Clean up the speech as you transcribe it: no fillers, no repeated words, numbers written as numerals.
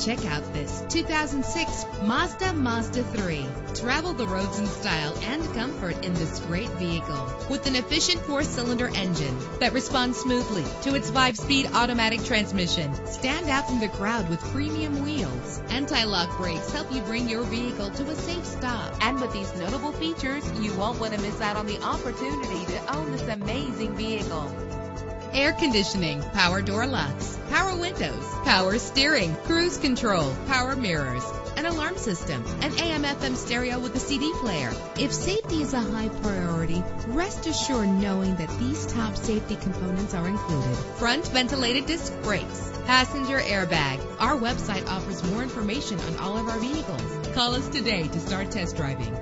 Check out this 2006 Mazda 3. Travel the roads in style and comfort in this great vehicle. With an efficient 4-cylinder engine that responds smoothly to its 5-speed automatic transmission. Stand out from the crowd with premium wheels. Anti-lock brakes help you bring your vehicle to a safe stop. And with these notable features, you won't want to miss out on the opportunity to own this amazing vehicle. Air conditioning, power door locks, power windows, power steering, cruise control, power mirrors, an alarm system, an AM/FM stereo with a CD player. If safety is a high priority, rest assured knowing that these top safety components are included. Front ventilated disc brakes, passenger airbag. Our website offers more information on all of our vehicles. Call us today to start test driving.